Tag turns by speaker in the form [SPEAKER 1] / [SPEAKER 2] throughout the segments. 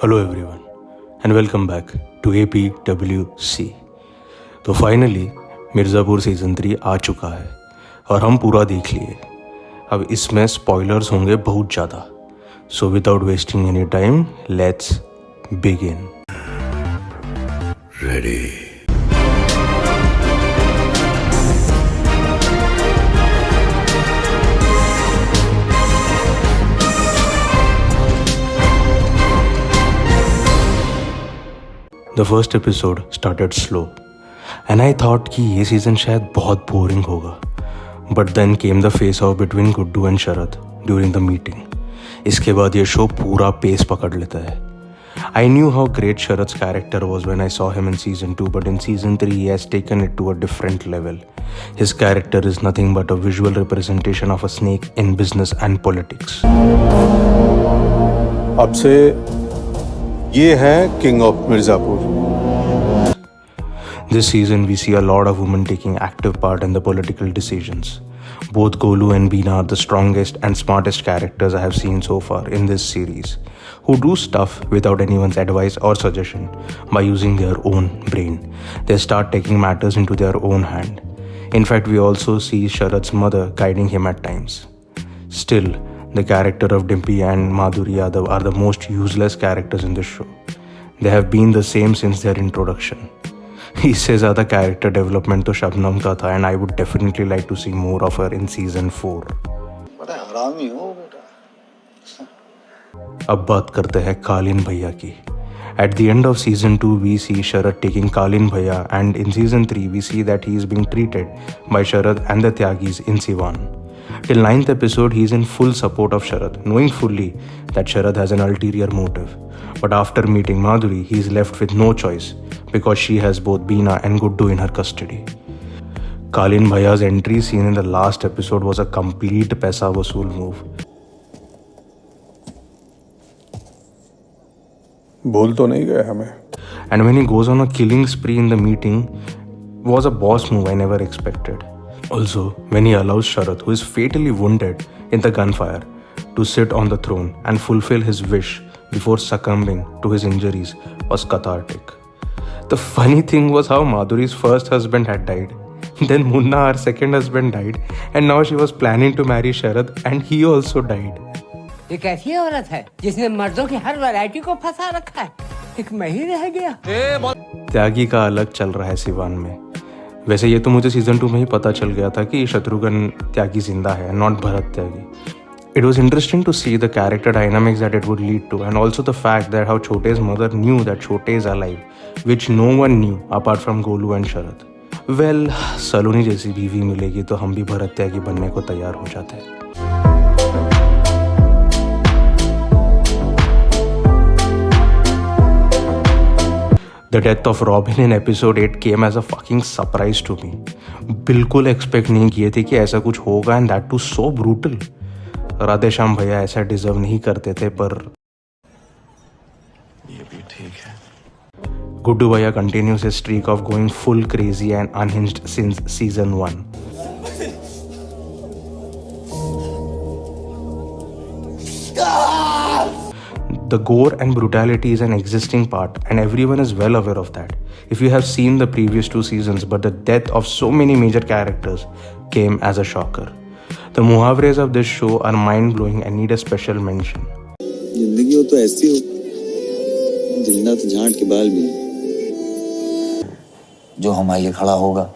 [SPEAKER 1] Hello everyone and welcome back to APWC। तो finally Mirzapur season 3 आ चुका है और हम पूरा देख लिए। अब इसमें स्पॉयलर्स होंगे बहुत ज़्यादा, so without wasting any time let's begin. Ready. The first episode started slow and I thought कि ये सीज़न शायद बहुत बोरिंग होगा, but then came the face off between Guddu and Sharad during the meeting। इसके बाद ये शो पूरा pace पकड़ लेता है। I knew how great Sharad's character was when I saw him in season 2, but in season 3 he has taken it to a different level। His character is nothing but a visual representation of a snake in business and politics।
[SPEAKER 2] अब से ये है king of Mirzapur.
[SPEAKER 1] This season we see a lot of women taking active part in the political decisions। Both Golu and Beena are the strongest and smartest characters I have seen so far in this series, who do stuff without anyone's advice or suggestion by using their own brain। They start taking matters into their own hand। In fact, we also see Sharad's mother guiding him at times। Still, the character of Dimpy and Madhuri Yadav are the most useless characters in this show। They have been the same since their introduction। इससे ज़्यादा character development तो शबनम का था and I would definitely like to see more of her in season 4।
[SPEAKER 2] बड़ा हरामी हो बेटा।
[SPEAKER 1] अब बात करते हैं कालीन भैया की। At the end of season 2 we see Sharad taking Kalin Bhaiya, and in season 3 we see that he is being treated by Sharad and the Tyagis in Siwan। Till 9th episode he is in full support of Sharad, knowing fully that Sharad has an ulterior motive। But after meeting Madhuri he is left with no choice because she has both Beena and Guddu in her custody। Kalin Bhaiya's entry scene in the last episode was a complete paisa vasool move।
[SPEAKER 2] बोल तो नहीं गए हमें।
[SPEAKER 1] And when he goes on a killing spree in the meeting was a boss move I never expected। Also, when he allows Sharad, who is fatally wounded in the gunfire, to sit on the throne and fulfill his wish before succumbing to his injuries was cathartic। The funny thing was how Madhuri's first husband had died, then Munna, her second husband, died, and now she was planning to marry Sharad and he also died।
[SPEAKER 3] ये कैसी औरत है जिसने मर्दों की हर variety को फंसा रखा है, एक मैं ही रह गया।
[SPEAKER 1] त्यागी का अलग चल रहा है सिवान में। वैसे ये तो मुझे सीजन 2 में ही पता चल गया था कि शत्रुघ्न त्यागी जिंदा है, not Bharat Tyagi. It was interesting to see the character dynamics that it would lead to, and also the fact that how Chote's mother knew that Chote is alive, which no one knew apart from Golu and Sharad। Well, सलोनी जैसी बीवी मिलेगी तो हम भी भरत त्यागी बनने को तैयार हो जाते हैं। The death of Robin in episode 8 came as a fucking surprise to me। बिल्कुल एक्सपेक्ट नहीं किए थे कि ऐसा कुछ होगा, and that too so brutal। Radheshyam भैया ऐसा डिजर्व नहीं करते थे, पर
[SPEAKER 2] ये भी ठीक है।
[SPEAKER 1] गुड्डू भैया continues his streak of going full crazy and unhinged since season 1। The gore and brutality is an existing part and everyone is well aware of that if you have seen the previous 2 seasons, but the death of so many major characters came as a shocker। The muhavres of this show are mind-blowing and need a special mention।
[SPEAKER 4] जिंदगी हो तो ऐसी हो, जिंदा तो झांट के बाल भी है।
[SPEAKER 5] जो हमारे लिए खड़ा होगा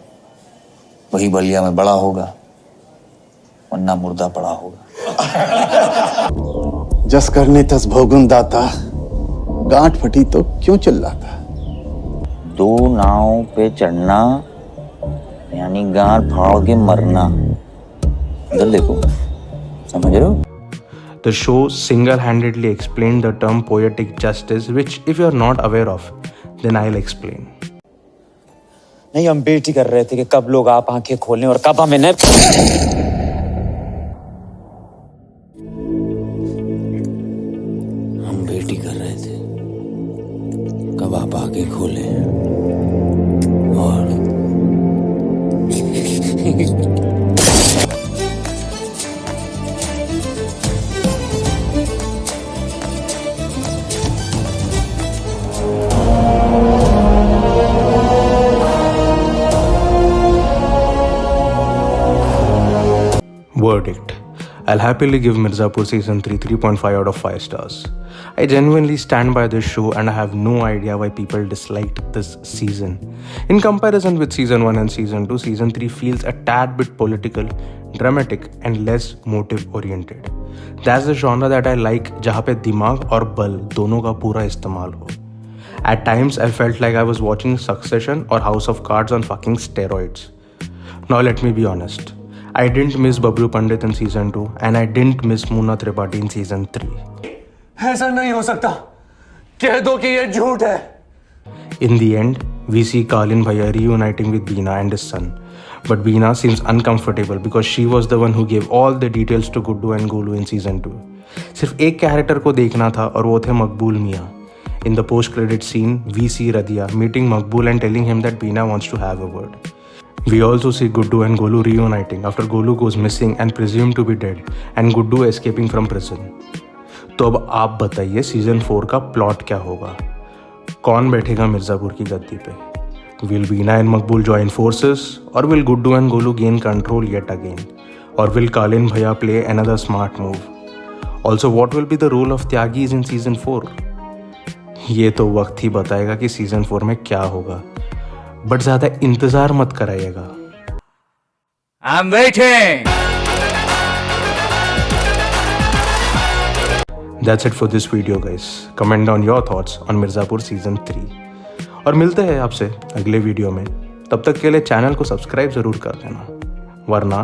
[SPEAKER 5] वही बलिया में बड़ा होगा, वरना मुर्दा पड़ा होगा।
[SPEAKER 4] जस करने तस भोगुन दाता, गांठ फटी तो क्यों चिल्लाता।
[SPEAKER 5] 2 नाव पे चढ़ना यानी गांठ फाड़ के मरना। इधर देखो, समझ रहे हो?
[SPEAKER 1] The show single-handedly explained the term poetic justice, which if you are not aware of, then I'll explain।
[SPEAKER 5] नहीं, हम बेटी कर रहे थे कि कब लोग आप आंखें खोलें और कब हमें न। हम बेटी कर रहे थे कब आप आंखें खोलें और
[SPEAKER 1] I'll happily give Mirzapur season 3 3.5 out of 5 stars. I genuinely stand by this show and I have no idea why people disliked this season. In comparison with season 1 and season 2, season 3 feels a tad bit political, dramatic and less motive oriented. That's the genre that I like, जहाँ पे दिमाग और बल दोनों का पूरा इस्तेमाल हो. At times I felt like I was watching Succession or House of Cards on fucking steroids. Now let me be honest. I didn't miss Bablu Pandit in season 2 and I didn't miss Moona Tripathi in season 3.
[SPEAKER 6] ऐसा नहीं हो सकता. कह दो कि ये झूठ है.
[SPEAKER 1] In the end, we see Kalin Bhaiya reuniting with Beena and his son. But Beena seems uncomfortable because she was the one who gave all the details to Guddu and Golu in season 2. सिर्फ एक character को देखना था और वो थे मकबूल मियाँ. In the post-credit scene, we see Radhia meeting Maqbool and telling him that Beena wants to have a word. We also see Guddu and Golu reuniting after Golu goes missing and presumed to be dead and Guddu escaping from prison. तो अब आप बताइए season 4 का plot क्या होगा? कौन बैठेगा मिर्ज़ापुर की गद्दी पे? Will Beena and Maqbool join forces or will Guddu and Golu gain control yet again? Or will Kalin Bhaiya play another smart move? Also, what will be the role of Tyagis in season 4? ये तो वक्त ही बताएगा कि season 4 में क्या होगा. But ज्यादा इंतजार मत कराइएगा.
[SPEAKER 6] I'm waiting.
[SPEAKER 1] That's it for this video guys. Comment down your thoughts on Mirzapur season 3. और मिलते हैं आपसे अगले वीडियो में. तब तक के लिए चैनल को सब्सक्राइब जरूर कर देना, वरना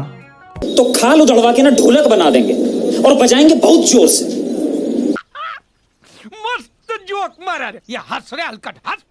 [SPEAKER 7] तो खाल उधड़वा के ना ढोलक बना देंगे और बजाएंगे बहुत जोर से.
[SPEAKER 6] मस्त जोक मारा रे. ये हंस रे हलकट हंस.